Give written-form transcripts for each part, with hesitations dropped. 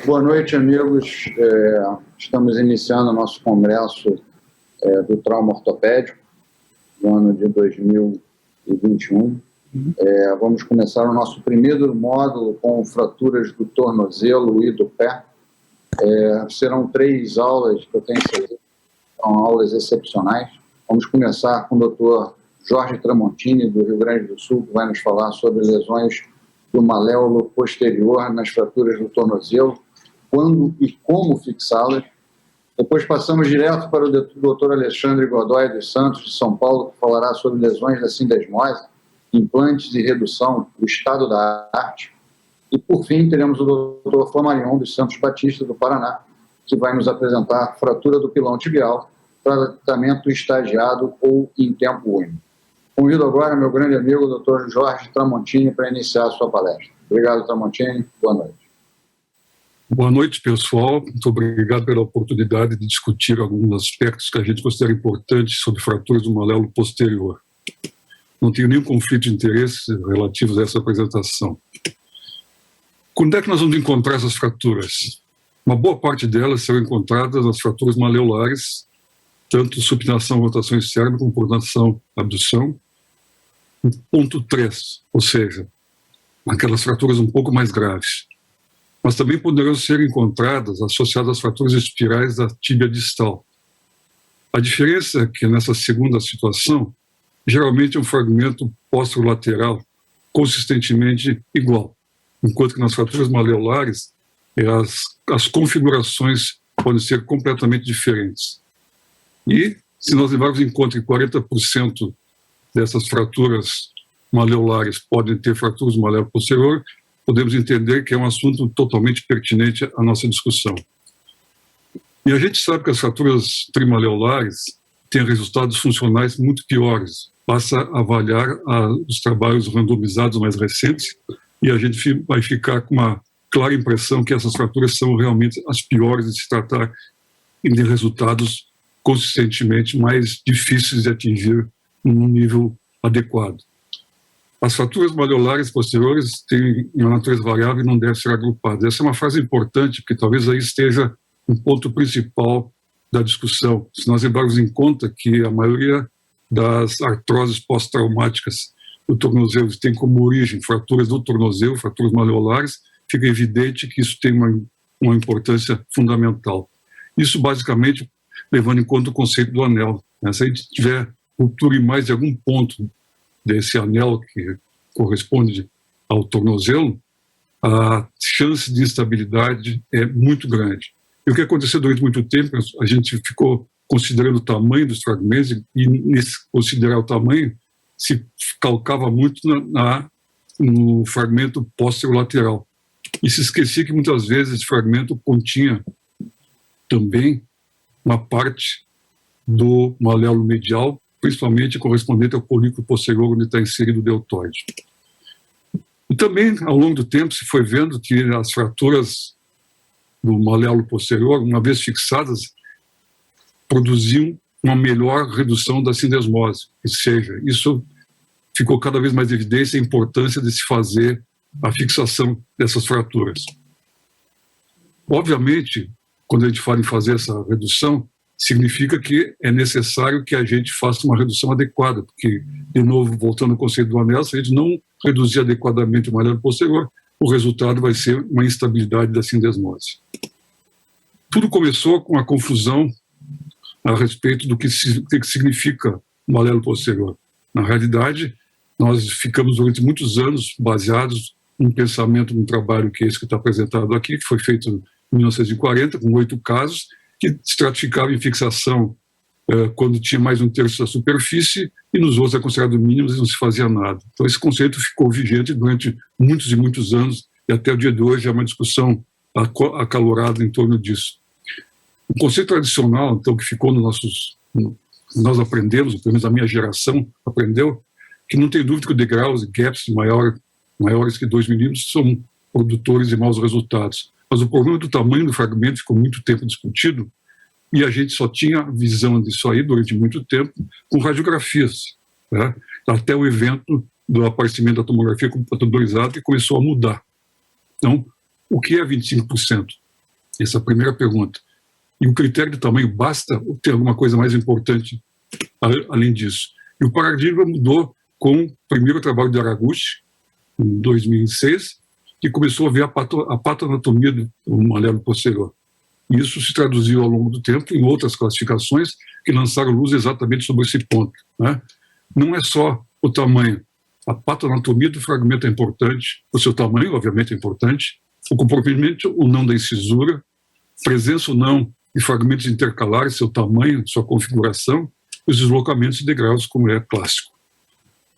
Boa noite, amigos. Estamos iniciando o nosso congresso do trauma ortopédico no ano de 2021. Vamos começar o nosso primeiro módulo com fraturas do tornozelo e do pé. Serão 3 aulas que eu tenho certeza, são aulas excepcionais. Vamos começar com o Dr. Jorge Tramontini, do Rio Grande do Sul, que vai nos falar sobre lesões do maléolo posterior nas fraturas do tornozelo, quando e como fixá-las. Depois passamos direto para o Dr. Alexandre Godoy dos Santos, de São Paulo, que falará sobre lesões da sindesmose, implantes e redução, o estado da arte. E, por fim, teremos o Dr. Flamarion dos Santos Batista, do Paraná, que vai nos apresentar a fratura do pilão tibial, tratamento estagiado ou em tempo único. Convido agora meu grande amigo, o Dr. Jorge Tramontini, para iniciar a sua palestra. Obrigado, Tramontini. Boa noite. Boa noite, pessoal. Muito obrigado pela oportunidade de discutir alguns aspectos que a gente considera importantes sobre fraturas do maléolo posterior. Não tenho nenhum conflito de interesse relativo a essa apresentação. Quando é que nós vamos encontrar essas fraturas? Uma boa parte delas serão encontradas nas fraturas maleolares, tanto supinação, rotação externa, como pronação, abdução. Ponto 3, ou seja, aquelas fraturas um pouco mais graves. Mas também poderão ser encontradas associadas às fraturas espirais da tíbia distal. A diferença é que nessa segunda situação, geralmente é um fragmento posterolateral consistentemente igual, enquanto que nas fraturas maleolares as configurações podem ser completamente diferentes. E se nós levarmos em conta que 40% dessas fraturas maleolares podem ter fraturas do maléolo posterior, podemos entender que é um assunto totalmente pertinente à nossa discussão. E a gente sabe que as fraturas trimaleolares têm resultados funcionais muito piores. Basta avaliar os trabalhos randomizados mais recentes e a gente vai ficar com uma clara impressão que essas fraturas são realmente as piores de se tratar e de resultados consistentemente mais difíceis de atingir num nível adequado. As fraturas maleolares posteriores têm uma natureza variável e não devem ser agrupadas. Essa é uma frase importante, porque talvez aí esteja um ponto principal da discussão. Se nós levarmos em conta que a maioria das artroses pós-traumáticas do tornozelo tem como origem fraturas do tornozelo, fraturas maleolares, fica evidente que isso tem uma importância fundamental. Isso basicamente levando em conta o conceito do anel. Se a gente tiver ruptura em mais de algum ponto desse anel que corresponde ao tornozelo, a chance de instabilidade é muito grande. E o que aconteceu durante muito tempo, a gente ficou considerando o tamanho dos fragmentos e nesse considerar o tamanho se calcava muito no fragmento posterolateral. E se esquecia que muitas vezes esse fragmento continha também uma parte do maléolo medial, principalmente correspondente ao folículo posterior onde está inserido o deltoide. E também, ao longo do tempo, se foi vendo que as fraturas do maléolo posterior, uma vez fixadas, produziam uma melhor redução da sindesmose. Ou seja, isso ficou cada vez mais evidente a importância de se fazer a fixação dessas fraturas. Obviamente, quando a gente fala em fazer essa redução, significa que é necessário que a gente faça uma redução adequada, porque, de novo, voltando ao conceito do anel, se a gente não reduzir adequadamente o maléolo posterior, o resultado vai ser uma instabilidade da sindesmose. Tudo começou com a confusão a respeito do que significa o maléolo posterior. Na realidade, nós ficamos durante muitos anos baseados num pensamento, num trabalho que é esse que está apresentado aqui, que foi feito em 1940, com 8 casos, que estratificava em fixação quando tinha mais de 1/3 da superfície e nos outros é considerado mínimos e não se fazia nada. Então esse conceito ficou vigente durante muitos e muitos anos e até o dia de hoje é uma discussão acalorada em torno disso. O conceito tradicional, então, que ficou nós aprendemos, pelo menos a minha geração aprendeu, que não tem dúvida que o degraus e gaps maiores que 2 milímetros são produtores de maus resultados. Mas o problema do tamanho do fragmento ficou muito tempo discutido e a gente só tinha visão disso aí durante muito tempo com radiografias, né? Até o evento do aparecimento da tomografia computadorizada que começou a mudar. Então, o que é 25%? Essa é a primeira pergunta. E o critério de tamanho basta ou tem alguma coisa mais importante além disso? E o paradigma mudou com o primeiro trabalho de Haraguchi, em 2006, que começou a ver a patoanatomia do malelo posterior. E isso se traduziu ao longo do tempo em outras classificações que lançaram luz exatamente sobre esse ponto, né? Não é só o tamanho. A patoanatomia do fragmento é importante, o seu tamanho, obviamente, é importante, o comprometimento ou não da incisura, presença ou não de fragmentos intercalares, seu tamanho, sua configuração, os deslocamentos de degraus, como é clássico.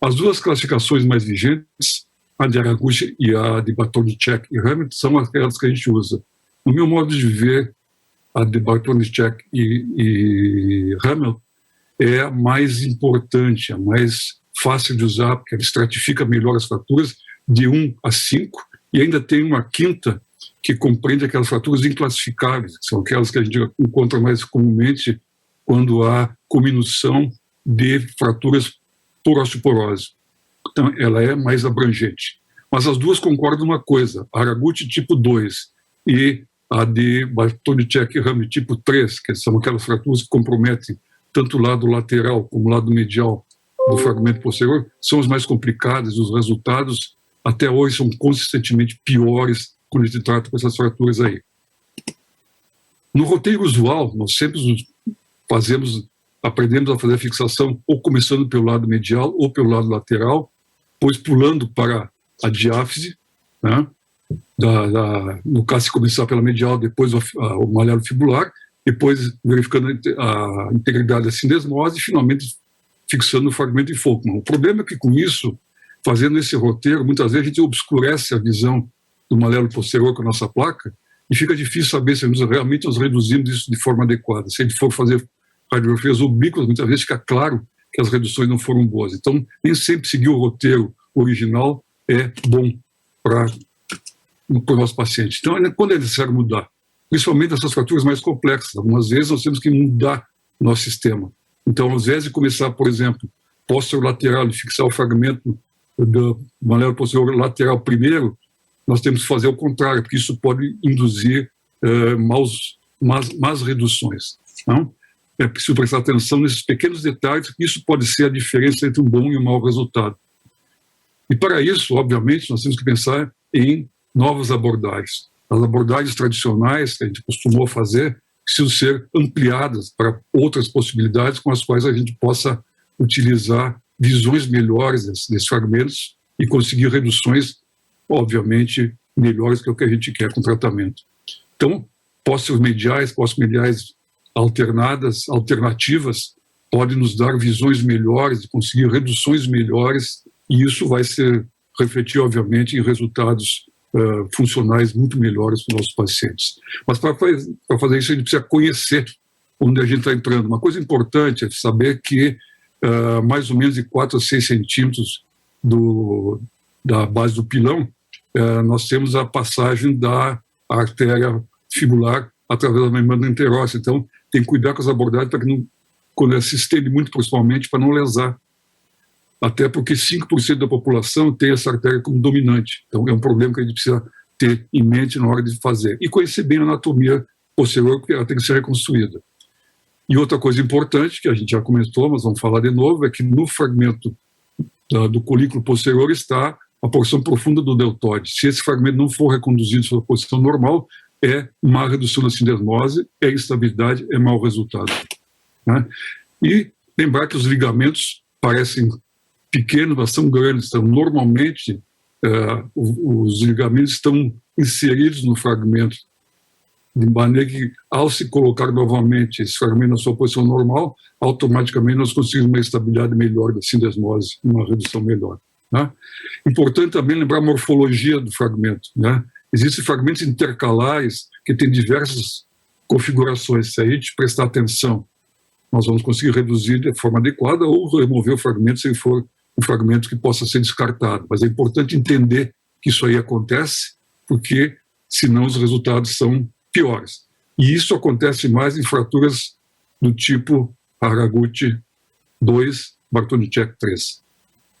As duas classificações mais vigentes, a de Haraguchi e a de Bartoniczek e Hamilton, são aquelas que a gente usa. No meu modo de ver, a de Bartoniczek e Hamilton é a mais importante, a mais fácil de usar, porque ela estratifica melhor as fraturas de 1 a 5, e ainda tem uma quinta que compreende aquelas fraturas inclassificáveis, que são aquelas que a gente encontra mais comumente quando há cominução de fraturas por osteoporose. Então, ela é mais abrangente. Mas as duas concordam uma coisa, a Haraguchi tipo 2 e a de Bartoniczek e Hamilton tipo 3, que são aquelas fraturas que comprometem tanto o lado lateral como o lado medial do fragmento posterior, são as mais complicadas, os resultados até hoje são consistentemente piores quando a gente trata com essas fraturas aí. No roteiro usual, nós sempre aprendemos a fazer a fixação ou começando pelo lado medial ou pelo lado lateral, depois pulando para a diáfise, né? No caso, se começar pela medial, depois o malhado fibular, depois verificando a integridade da sindesmose e finalmente fixando o fragmento de Folkman. O problema é que com isso, fazendo esse roteiro, muitas vezes a gente obscurece a visão do malelo posterior com a nossa placa e fica difícil saber se realmente nós reduzimos isso de forma adequada. Se a gente for fazer radiografias oblíquas, muitas vezes fica claro que as reduções não foram boas. Então, nem sempre seguir o roteiro original é bom para o nosso paciente. Então, quando é necessário mudar, principalmente essas fraturas mais complexas, algumas vezes nós temos que mudar o nosso sistema. Então, ao invés de começar, por exemplo, posterior-lateral e fixar o fragmento do malelo posterior lateral primeiro, nós temos que fazer o contrário, porque isso pode induzir más reduções. Não? É preciso prestar atenção nesses pequenos detalhes, porque isso pode ser a diferença entre um bom e um mau resultado. E para isso, obviamente, nós temos que pensar em novas abordagens. As abordagens tradicionais que a gente costumou fazer precisam ser ampliadas para outras possibilidades com as quais a gente possa utilizar visões melhores desses fragmentos e conseguir reduções, obviamente, melhores que o que a gente quer com o tratamento. Então, pós-mediais alternativas, podem nos dar visões melhores, de conseguir reduções melhores, e isso vai se refletir, obviamente, em resultados funcionais muito melhores para os nossos pacientes. Mas para fazer isso, a gente precisa conhecer onde a gente está entrando. Uma coisa importante é saber que mais ou menos de 4 a 6 centímetros da base do pilão, nós temos a passagem da artéria fibular através da membrana enterócita. Então, tem que cuidar com as abordagens para que não, quando ela se estende muito proximalmente, para não lesar. Até porque 5% da população tem essa artéria como dominante. Então, é um problema que a gente precisa ter em mente na hora de fazer. E conhecer bem a anatomia posterior, porque ela tem que ser reconstruída. E outra coisa importante, que a gente já comentou, mas vamos falar de novo, é que no fragmento do colículo posterior está a porção profunda do deltoide. Se esse fragmento não for reconduzido à sua posição normal, é má redução da sindesmose, é instabilidade, é mau resultado. Né? E lembrar que os ligamentos parecem pequenos, mas são grandes. Então, normalmente, os ligamentos estão inseridos no fragmento, de maneira que, ao se colocar novamente esse fragmento na sua posição normal, automaticamente nós conseguimos uma estabilidade melhor da sindesmose, uma redução melhor. Né? Importante também lembrar a morfologia do fragmento. Né? Existem fragmentos intercalares que têm diversas configurações. Se a gente prestar atenção, nós vamos conseguir reduzir de forma adequada ou remover o fragmento se for um fragmento que possa ser descartado. Mas é importante entender que isso aí acontece, porque senão os resultados são piores. E isso acontece mais em fraturas do tipo Haraguchi 2, Bartoniczek 3.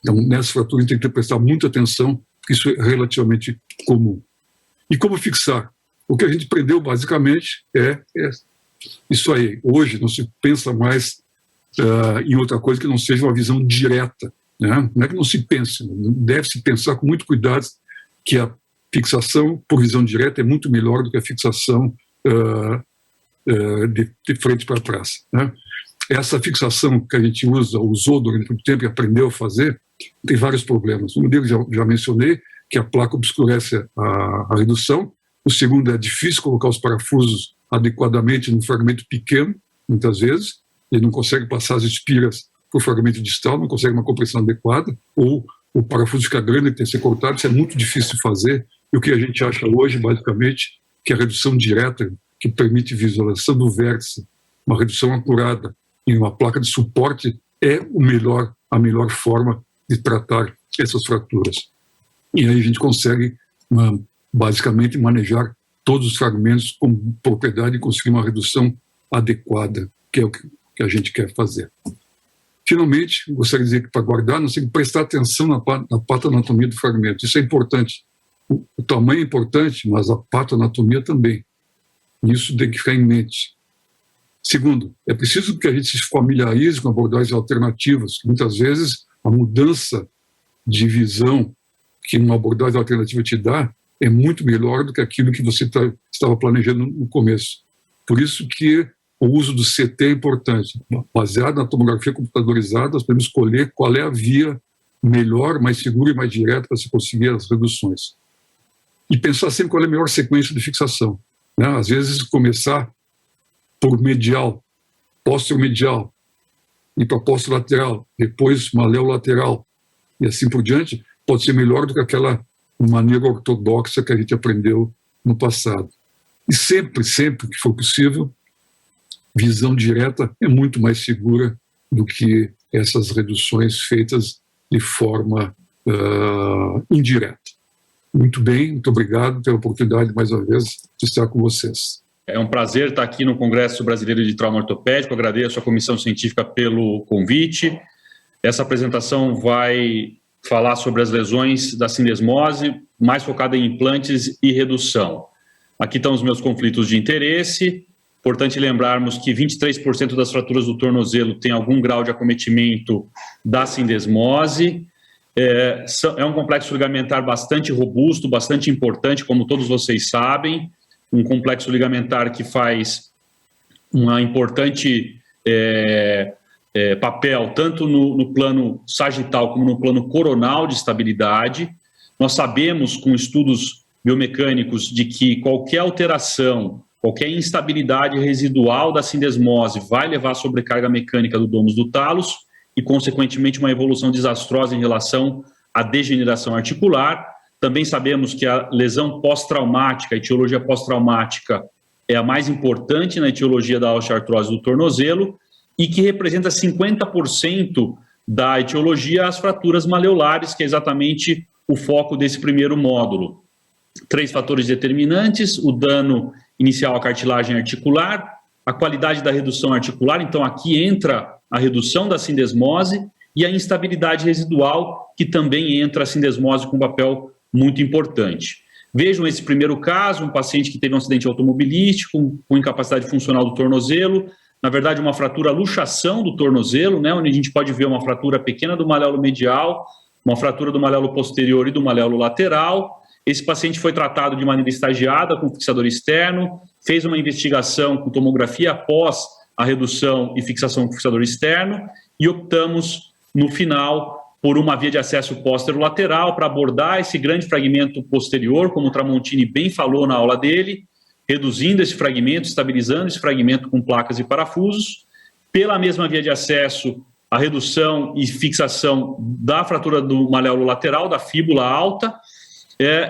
Então, nessa fratura, a gente tem que prestar muita atenção, porque isso é relativamente comum. E como fixar? o que a gente aprendeu basicamente é isso aí. Hoje não se pensa mais em outra coisa que não seja uma visão direta, né? Não é que não se pense, deve-se pensar com muito cuidado que a fixação por visão direta é muito melhor do que a fixação de frente para trás, né? Essa fixação que a gente usou durante muito tempo e aprendeu a fazer, tem vários problemas. Um deles já mencionei, que a placa obscurece a redução. O segundo é difícil colocar os parafusos adequadamente num fragmento pequeno, muitas vezes. Ele não consegue passar as espiras para o fragmento distal, não consegue uma compressão adequada, ou o parafuso fica grande e tem que ser cortado. Isso é muito difícil de fazer. E o que a gente acha hoje, basicamente, que a redução direta, que permite visualização do vértice, uma redução acurada em uma placa de suporte, é a melhor forma de tratar essas fraturas. E aí a gente consegue, basicamente, manejar todos os fragmentos com propriedade e conseguir uma redução adequada, que é o que a gente quer fazer. Finalmente, gostaria de dizer que para guardar, nós temos que prestar atenção na patoanatomia do fragmento. Isso é importante. O tamanho é importante, mas a patoanatomia também. Isso tem que ficar em mente. Segundo, é preciso que a gente se familiarize com abordagens alternativas. Muitas vezes, a mudança de visão que uma abordagem alternativa te dá é muito melhor do que aquilo que você estava planejando no começo. Por isso que o uso do CT é importante. Baseado na tomografia computadorizada, nós podemos escolher qual é a via melhor, mais segura e mais direta para se conseguir as reduções. E pensar sempre qual é a melhor sequência de fixação, né? Às vezes, começar por medial, póstero-medial, e para póstero-lateral, depois maléolo-lateral, e assim por diante, pode ser melhor do que aquela maneira ortodoxa que a gente aprendeu no passado. E sempre que for possível, visão direta é muito mais segura do que essas reduções feitas de forma indireta. Muito bem, muito obrigado pela oportunidade, mais uma vez, de estar com vocês. É um prazer estar aqui no Congresso Brasileiro de Trauma Ortopédico. Agradeço à comissão científica pelo convite. Essa apresentação vai falar sobre as lesões da sindesmose, mais focada em implantes e redução. Aqui estão os meus conflitos de interesse. Importante lembrarmos que 23% das fraturas do tornozelo têm algum grau de acometimento da sindesmose. É um complexo ligamentar bastante robusto, bastante importante, como todos vocês sabem. Um complexo ligamentar que faz uma importante papel tanto no plano sagital como no plano coronal de estabilidade. Nós sabemos, com estudos biomecânicos, de que qualquer alteração, qualquer instabilidade residual da sindesmose vai levar à sobrecarga mecânica do domus do talos e, consequentemente, uma evolução desastrosa em relação à degeneração articular. Também sabemos que a lesão pós-traumática, a etiologia pós-traumática, é a mais importante na etiologia da osteoartrose do tornozelo e que representa 50% da etiologia as fraturas maleolares, que é exatamente o foco desse primeiro módulo. 3 fatores determinantes: o dano inicial à cartilagem articular, a qualidade da redução articular, então aqui entra a redução da sindesmose, e a instabilidade residual, que também entra a sindesmose com um papel muito importante. Vejam esse primeiro caso, um paciente que teve um acidente automobilístico, com incapacidade funcional do tornozelo, na verdade uma fratura luxação do tornozelo, né, onde a gente pode ver uma fratura pequena do maléolo medial, uma fratura do maléolo posterior e do maléolo lateral. Esse paciente foi tratado de maneira estagiada com fixador externo, fez uma investigação com tomografia após a redução e fixação com fixador externo e optamos, no final, por uma via de acesso póstero-lateral para abordar esse grande fragmento posterior, como o Tramontini bem falou na aula dele, reduzindo esse fragmento, estabilizando esse fragmento com placas e parafusos. Pela mesma via de acesso, a redução e fixação da fratura do maléolo lateral, da fíbula alta,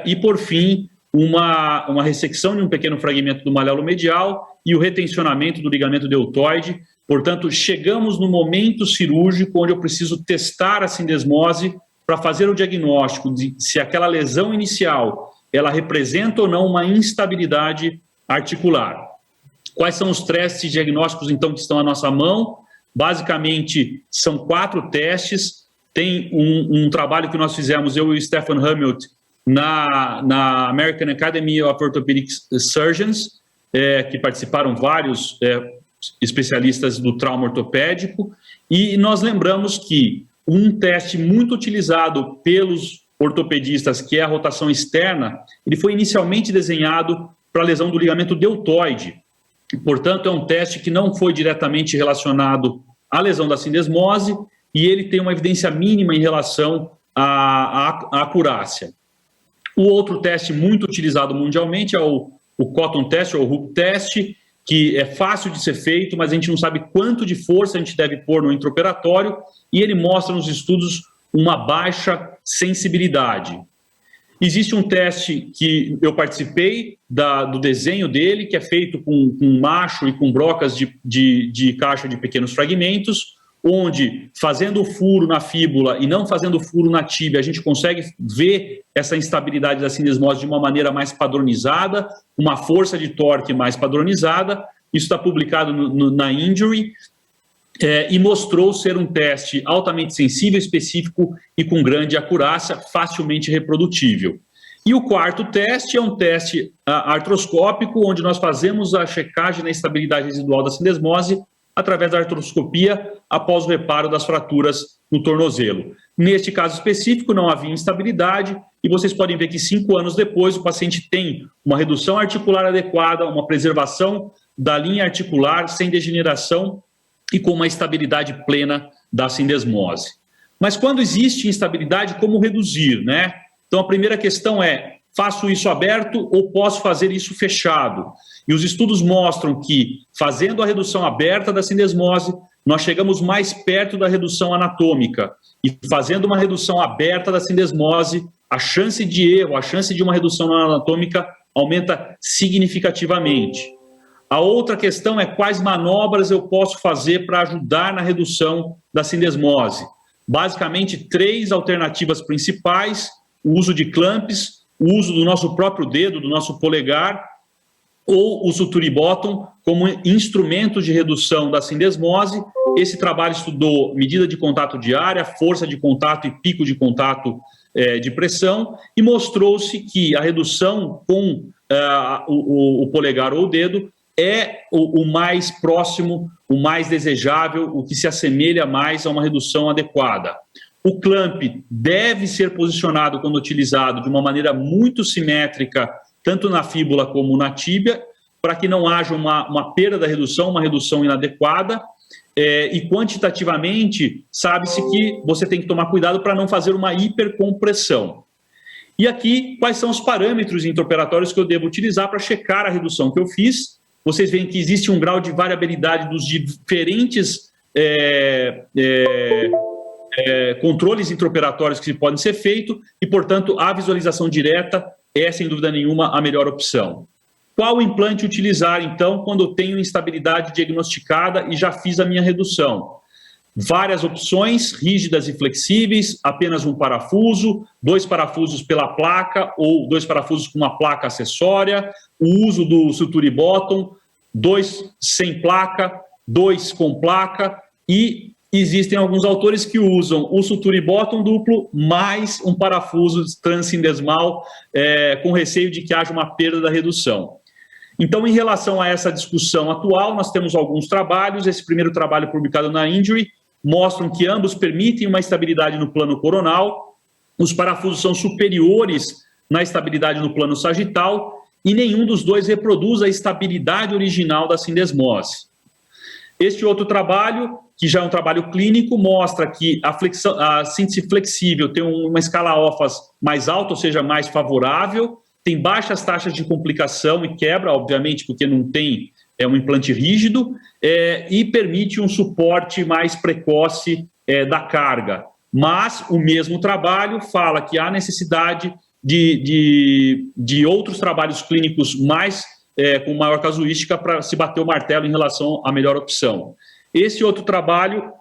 e, por fim, uma ressecção de um pequeno fragmento do maléolo medial e o retencionamento do ligamento deltoide. Portanto, chegamos no momento cirúrgico onde eu preciso testar a sindesmose para fazer o diagnóstico de se aquela lesão inicial ela representa ou não uma instabilidade articular. Quais são os testes diagnósticos, então, que estão à nossa mão? Basicamente, são 4 testes. Tem um trabalho que nós fizemos, eu e o Stefan Hummelt, na American Academy of Orthopedic Surgeons, que participaram vários especialistas do trauma ortopédico, e nós lembramos que um teste muito utilizado pelos ortopedistas, que é a rotação externa, ele foi inicialmente desenhado para a lesão do ligamento deltoide. Portanto, é um teste que não foi diretamente relacionado à lesão da sindesmose e ele tem uma evidência mínima em relação à acurácia. O outro teste muito utilizado mundialmente é o Cotton Test, ou o Hook Test, que é fácil de ser feito, mas a gente não sabe quanto de força a gente deve pôr no intraoperatório, e ele mostra nos estudos uma baixa sensibilidade. Existe um teste que eu participei do desenho dele, que é feito com macho e com brocas de caixa de pequenos fragmentos, onde, fazendo o furo na fíbula e não fazendo furo na tíbia, a gente consegue ver essa instabilidade da sindesmose de uma maneira mais padronizada, uma força de torque mais padronizada. Isso está publicado na Injury, e mostrou ser um teste altamente sensível, específico e com grande acurácia, facilmente reprodutível. E o quarto teste é um teste artroscópico, onde nós fazemos a checagem na estabilidade residual da sindesmose através da artroscopia após o reparo das fraturas no tornozelo. Neste caso específico, não havia instabilidade, e vocês podem ver que 5 anos depois o paciente tem uma redução articular adequada, uma preservação da linha articular sem degeneração e com uma estabilidade plena da sindesmose. Mas quando existe instabilidade, como reduzir, né? Então a primeira questão é, faço isso aberto ou posso fazer isso fechado? E os estudos mostram que, fazendo a redução aberta da sindesmose, nós chegamos mais perto da redução anatômica. E fazendo uma redução aberta da sindesmose, a chance de erro, a chance de uma redução anatômica aumenta significativamente. A outra questão é quais manobras eu posso fazer para ajudar na redução da sindesmose. Basicamente, 3 alternativas principais: o uso de clamps, o uso do nosso próprio dedo, do nosso polegar, ou o suture bottom como instrumento de redução da sindesmose. Esse trabalho estudou medida de contato diária, força de contato e pico de contato de pressão, e mostrou-se que a redução com o polegar ou o dedo é o mais próximo, o mais desejável, o que se assemelha mais a uma redução adequada. O clamp deve ser posicionado, quando utilizado, de uma maneira muito simétrica, tanto na fíbula como na tíbia, para que não haja uma perda da redução, uma redução inadequada. E quantitativamente, sabe-se que você tem que tomar cuidado para não fazer uma hipercompressão. E aqui, quais são os parâmetros intraoperatórios que eu devo utilizar para checar a redução que eu fiz? Vocês veem que existe um grau de variabilidade dos diferentes controles intraoperatórios que podem ser feitos e, portanto, a visualização direta é, sem dúvida nenhuma, a melhor opção. Qual implante utilizar, então, quando eu tenho instabilidade diagnosticada e já fiz a minha redução? Várias opções, rígidas e flexíveis, apenas um parafuso, 2 parafusos pela placa ou 2 parafusos com uma placa acessória, o uso do suture bottom, 2 sem placa, 2 com placa, e existem alguns autores que usam o suture bottom duplo mais um parafuso transindesmal, com receio de que haja uma perda da redução. Então, em relação a essa discussão atual, nós temos alguns trabalhos. Esse primeiro trabalho publicado na Injury mostram que ambos permitem uma estabilidade no plano coronal, os parafusos são superiores na estabilidade no plano sagital e nenhum dos dois reproduz a estabilidade original da sindesmose. Este outro trabalho, que já é um trabalho clínico, mostra que a síntese flexível tem uma escala OFAS mais alta, ou seja, mais favorável, tem baixas taxas de complicação e quebra, obviamente, porque não tem um implante rígido, e permite um suporte mais precoce da carga. Mas o mesmo trabalho fala que há necessidade de outros trabalhos clínicos com maior casuística para se bater o martelo em relação à melhor opção. Esse outro trabalho,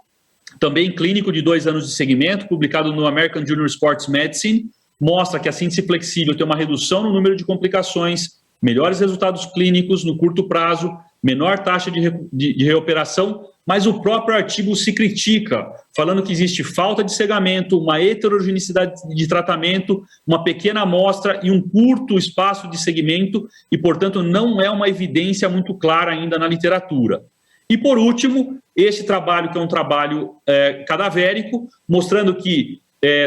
também clínico de 2 anos de segmento, publicado no American Junior Sports Medicine, mostra que a síntese flexível tem uma redução no número de complicações, melhores resultados clínicos no curto prazo, menor taxa de reoperação, mas o próprio artigo se critica, falando que existe falta de cegamento, uma heterogeneidade de tratamento, uma pequena amostra e um curto espaço de segmento, e, portanto, não é uma evidência muito clara ainda na literatura. E, por último, este trabalho, que é um trabalho cadavérico, mostrando que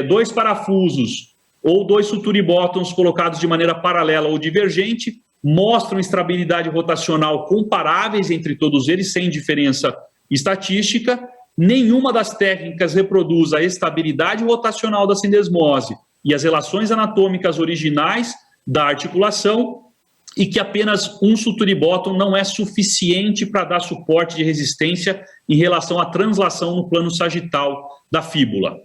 2 parafusos ou 2 suturi bottoms colocados de maneira paralela ou divergente mostram estabilidade rotacional comparáveis entre todos eles, sem diferença estatística. Nenhuma das técnicas reproduz a estabilidade rotacional da sindesmose e as relações anatômicas originais da articulação, e que apenas um suturi bottom não é suficiente para dar suporte de resistência em relação à translação no plano sagital da fíbula.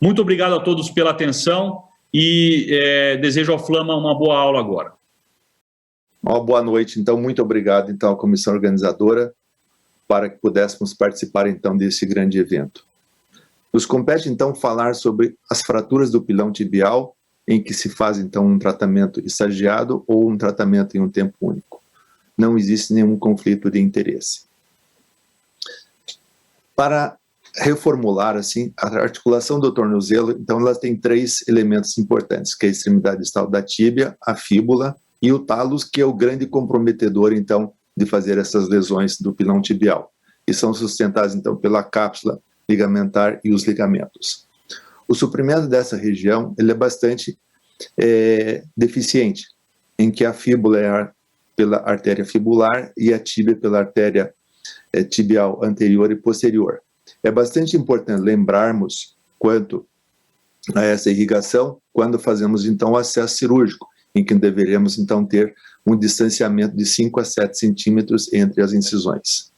Muito obrigado a todos pela atenção e desejo ao Flama uma boa aula agora. Uma boa noite, então, muito obrigado então à comissão organizadora para que pudéssemos participar então desse grande evento. Nos compete então falar sobre as fraturas do pilão tibial, em que se faz então um tratamento estagiado ou um tratamento em um tempo único. Não existe nenhum conflito de interesse. Para reformular assim, a articulação do tornozelo, então ela tem 3 elementos importantes, que é a extremidade distal da tíbia, a fíbula e o talos, que é o grande comprometedor então de fazer essas lesões do pilão tibial, e são sustentados então pela cápsula ligamentar e os ligamentos. O suprimento dessa região ele é bastante deficiente, em que a fíbula é pela artéria fibular e a tíbia pela artéria tibial anterior e posterior. É bastante importante lembrarmos quanto a essa irrigação quando fazemos então o acesso cirúrgico, em que deveremos então ter um distanciamento de 5 a 7 centímetros entre as incisões.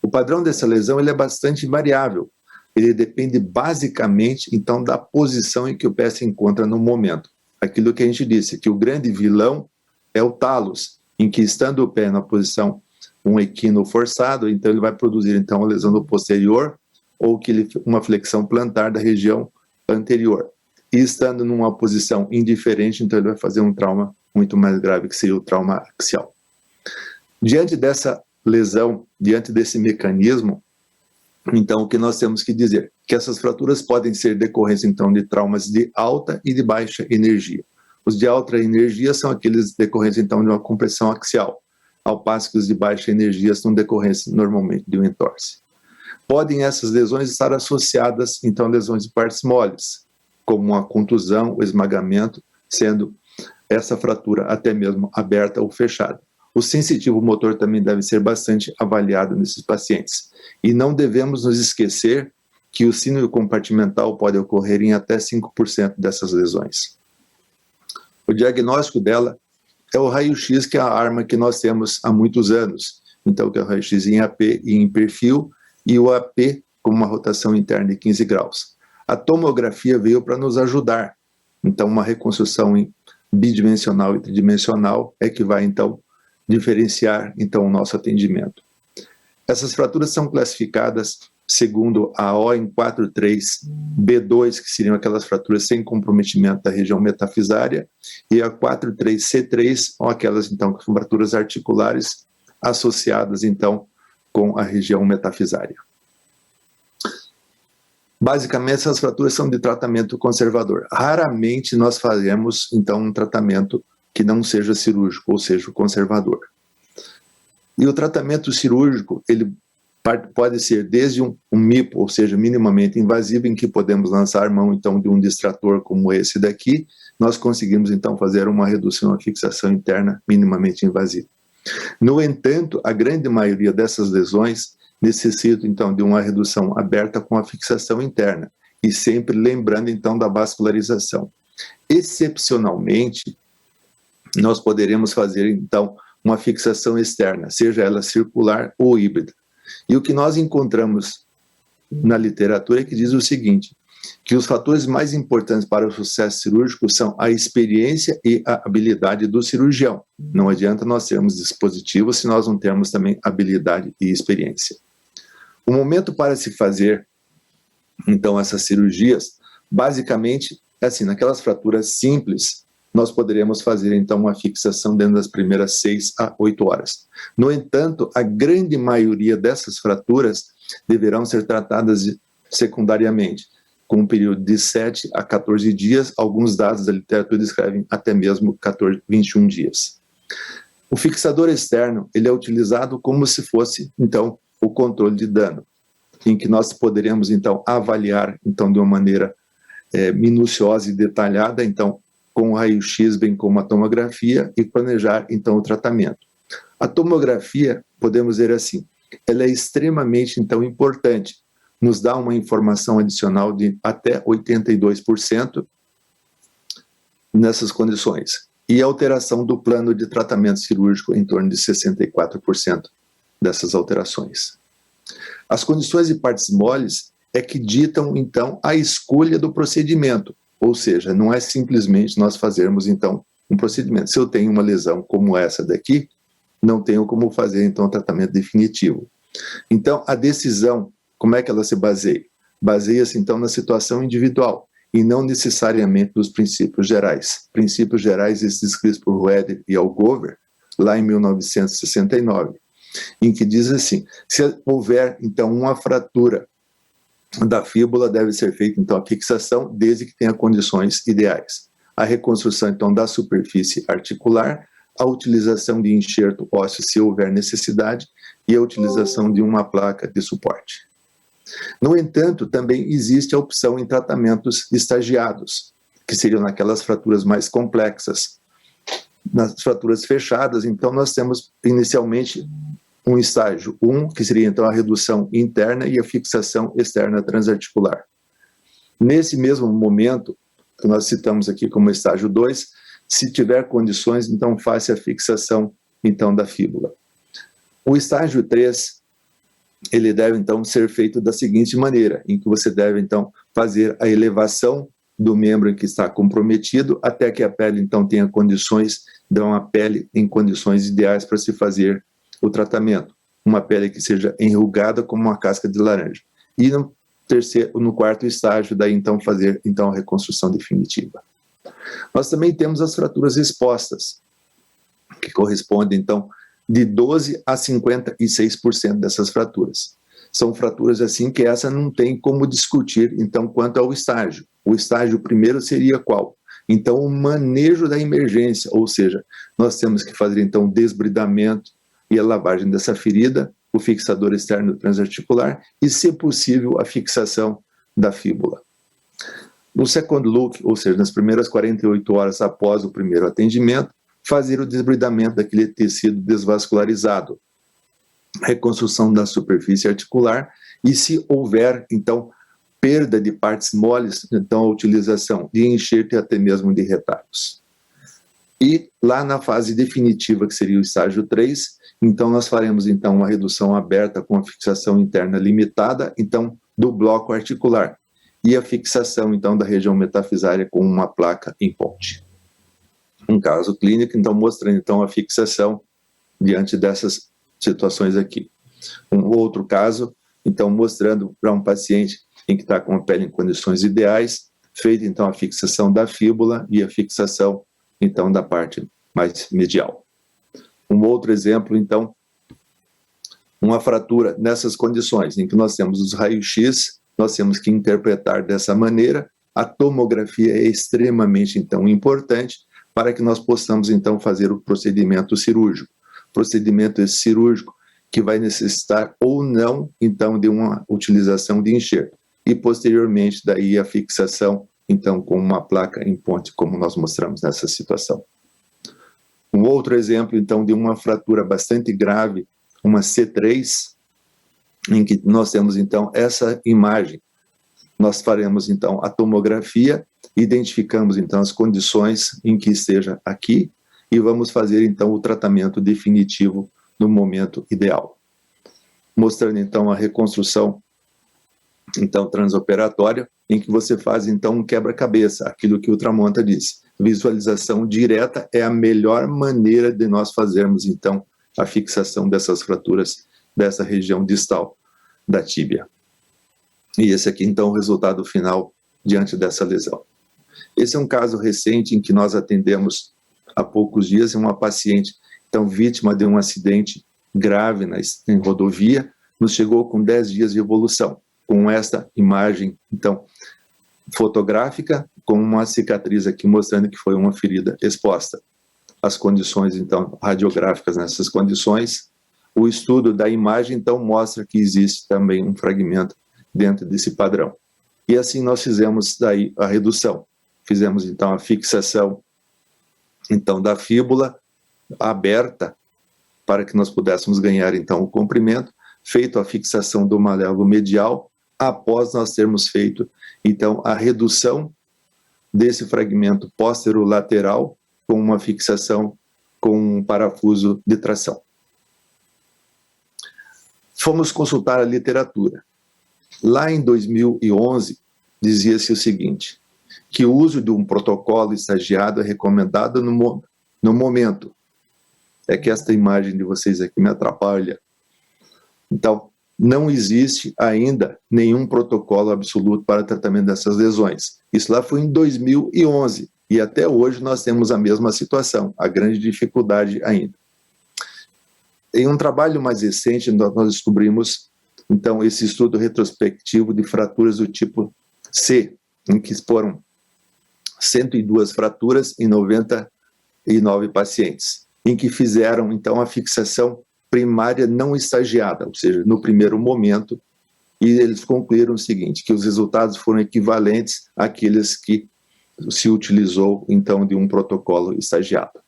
O padrão dessa lesão ele é bastante variável. Ele depende basicamente então da posição em que o pé se encontra no momento. Aquilo que a gente disse, que o grande vilão é o talos, em que estando o pé na posição um equino forçado, então ele vai produzir então a lesão do posterior ou uma flexão plantar da região anterior. E estando numa posição indiferente, então ele vai fazer um trauma muito mais grave, que seria o trauma axial. Diante dessa lesão, diante desse mecanismo, então o que nós temos que dizer? Que essas fraturas podem ser decorrentes então de traumas de alta e de baixa energia. Os de alta energia são aqueles decorrentes então de uma compressão axial, ao passo que os de baixa energia são decorrentes normalmente de um entorse. Podem essas lesões estar associadas então a lesões de partes moles, como uma contusão, o esmagamento, sendo essa fratura até mesmo aberta ou fechada. O sensitivo motor também deve ser bastante avaliado nesses pacientes. E não devemos nos esquecer que o síndrome compartimental pode ocorrer em até 5% dessas lesões. O diagnóstico dela é o raio-x, que é a arma que nós temos há muitos anos. Então, que é o raio-x em AP e em perfil, e o AP com uma rotação interna de 15 graus. A tomografia veio para nos ajudar. Então, uma reconstrução bidimensional e tridimensional é que vai, então, diferenciar, então, o nosso atendimento. Essas fraturas são classificadas segundo a O em 4.3, B2, que seriam aquelas fraturas sem comprometimento da região metafisária, e a 4.3, C3, ou aquelas, então, que são fraturas articulares associadas, então, com a região metafisária. Basicamente, essas fraturas são de tratamento conservador. Raramente nós fazemos, então, um tratamento que não seja cirúrgico, ou seja, conservador. E o tratamento cirúrgico, ele pode ser desde um MIPO, ou seja, minimamente invasivo, em que podemos lançar mão, então, de um distrator como esse daqui, nós conseguimos, então, fazer uma redução à fixação interna minimamente invasiva. No entanto, a grande maioria dessas lesões necessita, então, de uma redução aberta com a fixação interna, e sempre lembrando, então, da vascularização. Excepcionalmente, nós poderemos fazer, então, uma fixação externa, seja ela circular ou híbrida. E o que nós encontramos na literatura é que diz o seguinte, que os fatores mais importantes para o sucesso cirúrgico são a experiência e a habilidade do cirurgião. Não adianta nós termos dispositivos se nós não temos também habilidade e experiência. O momento para se fazer, então, essas cirurgias, basicamente, é assim, naquelas fraturas simples, nós poderemos fazer então uma fixação dentro das primeiras 6 a 8 horas. No entanto, a grande maioria dessas fraturas deverão ser tratadas secundariamente, com um período de 7 a 14 dias, alguns dados da literatura descrevem até mesmo 21 dias. O fixador externo, ele é utilizado como se fosse, então, o controle de dano, em que nós poderemos, então, avaliar, então, de uma maneira minuciosa e detalhada, então, com o raio-x, bem como a tomografia, e planejar, então, o tratamento. A tomografia, podemos dizer assim, ela é extremamente, então, importante, nos dá uma informação adicional de até 82% nessas condições. E a alteração do plano de tratamento cirúrgico em torno de 64% dessas alterações. As condições de partes moles é que ditam, então, a escolha do procedimento, ou seja, não é simplesmente nós fazermos, então, um procedimento. Se eu tenho uma lesão como essa daqui, não tenho como fazer, então, o tratamento definitivo. Então, a decisão, como é que ela se baseia? Baseia-se, então, na situação individual e não necessariamente nos princípios gerais. Princípios gerais descritos por Roeder e Algover, lá em 1969, em que diz assim, se houver, então, uma fratura da fíbula, deve ser feita, então, a fixação, desde que tenha condições ideais. A reconstrução, então, da superfície articular, a utilização de enxerto ósseo, se houver necessidade, e a utilização de uma placa de suporte. No entanto, também existe a opção em tratamentos estagiados, que seriam naquelas fraturas mais complexas. Nas fraturas fechadas, então, nós temos inicialmente um estágio 1, que seria então a redução interna e a fixação externa transarticular. Nesse mesmo momento, que nós citamos aqui como estágio 2, se tiver condições, então faça a fixação então da fíbula. O estágio 3, ele deve então ser feito da seguinte maneira, em que você deve então fazer a elevação do membro em que está comprometido até que a pele então tenha condições, dão a pele em condições ideais para se fazer o tratamento. Uma pele que seja enrugada como uma casca de laranja. E no quarto estágio, daí então fazer então a reconstrução definitiva. Nós também temos as fraturas expostas, que correspondem então de 12 a 56% dessas fraturas. São fraturas assim que essa não tem como discutir, então, quanto ao estágio. O estágio primeiro seria qual? Então, o manejo da emergência, ou seja, nós temos que fazer, então, o desbridamento e a lavagem dessa ferida, o fixador externo transarticular e, se possível, a fixação da fíbula. No second look, ou seja, nas primeiras 48 horas após o primeiro atendimento, fazer o desbridamento daquele tecido desvascularizado, reconstrução da superfície articular e, se houver, então, perda de partes moles, então a utilização de enxerto e até mesmo de retalhos. E lá na fase definitiva, que seria o estágio 3, então nós faremos então uma redução aberta com a fixação interna limitada, então do bloco articular, e a fixação então da região metafisária com uma placa em ponte. Um caso clínico, então, mostrando então a fixação diante dessas situações aqui. Um outro caso, então, mostrando para um paciente em que está com a pele em condições ideais, feita então a fixação da fíbula e a fixação então da parte mais medial. Um outro exemplo, então, uma fratura nessas condições, em que nós temos os raios-x, nós temos que interpretar dessa maneira, a tomografia é extremamente, então, importante, para que nós possamos, então, fazer o procedimento cirúrgico. Procedimento esse cirúrgico que vai necessitar ou não, então, de uma utilização de enxerto. E, posteriormente, daí a fixação, então, com uma placa em ponte, como nós mostramos nessa situação. Um outro exemplo, então, de uma fratura bastante grave, uma C3, em que nós temos, então, essa imagem. Nós faremos, então, a tomografia, identificamos, então, as condições em que esteja aqui e vamos fazer, então, o tratamento definitivo no momento ideal. Mostrando, então, a reconstrução, então, transoperatória, em que você faz, então, um quebra-cabeça, aquilo que o Tramonta disse. Visualização direta é a melhor maneira de nós fazermos, então, a fixação dessas fraturas dessa região distal da tíbia. E esse aqui, então, é o resultado final diante dessa lesão. Esse é um caso recente em que nós atendemos há poucos dias uma paciente, então, vítima de um acidente grave em rodovia, nos chegou com 10 dias de evolução, com esta imagem, então, fotográfica, com uma cicatriz aqui mostrando que foi uma ferida exposta. As condições, então, radiográficas nessas condições. O estudo da imagem, então, mostra que existe também um fragmento dentro desse padrão. E assim nós fizemos daí a redução. Fizemos, então, a fixação, então, da fíbula aberta para que nós pudéssemos ganhar, então, o comprimento, feito a fixação do maléolo medial, após nós termos feito, então, a redução desse fragmento póstero-lateral com uma fixação com um parafuso de tração. Fomos consultar a literatura. Lá em 2011, dizia-se o seguinte, que o uso de um protocolo estagiado é recomendado no momento. É que esta imagem de vocês aqui me atrapalha. Então, não existe ainda nenhum protocolo absoluto para tratamento dessas lesões. Isso lá foi em 2011, e até hoje nós temos a mesma situação, a grande dificuldade ainda. Em um trabalho mais recente, nós descobrimos, então, esse estudo retrospectivo de fraturas do tipo C, em que foram 102 fraturas em 99 pacientes, em que fizeram, então, a fixação primária não estagiada, ou seja, no primeiro momento, e eles concluíram o seguinte, que os resultados foram equivalentes àqueles que se utilizou, então, de um protocolo estagiado.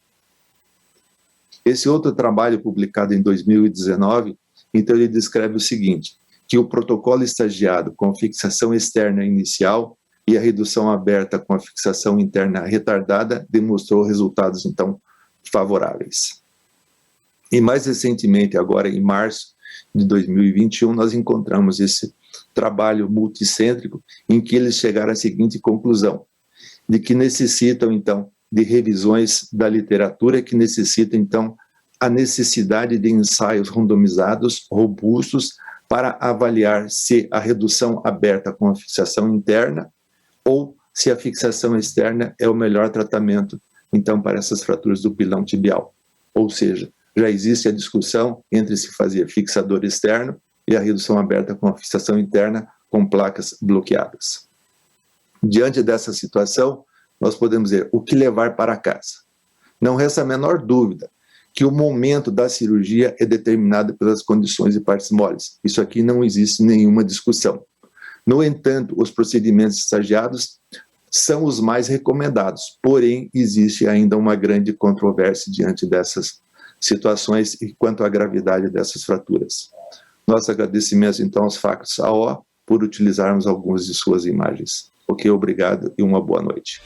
Esse outro trabalho, publicado em 2019, então ele descreve o seguinte, que o protocolo estagiado com fixação externa inicial e a redução aberta com a fixação interna retardada demonstrou resultados, então, favoráveis. E mais recentemente, agora em março de 2021, nós encontramos esse trabalho multicêntrico em que eles chegaram à seguinte conclusão, de que necessitam, então, de revisões da literatura, que necessitam, então, a necessidade de ensaios randomizados, robustos, para avaliar se a redução aberta com a fixação interna ou se a fixação externa é o melhor tratamento, então, para essas fraturas do pilão tibial. Ou seja, já existe a discussão entre se fazer fixador externo e a redução aberta com a fixação interna com placas bloqueadas. Diante dessa situação, nós podemos dizer o que levar para casa. Não resta a menor dúvida que o momento da cirurgia é determinado pelas condições de partes moles. Isso aqui não existe nenhuma discussão. No entanto, os procedimentos estagiados são os mais recomendados, porém, existe ainda uma grande controvérsia diante dessas situações e quanto à gravidade dessas fraturas. Nosso agradecimento, então, aos Factos AO por utilizarmos algumas de suas imagens. Ok, obrigado e uma boa noite.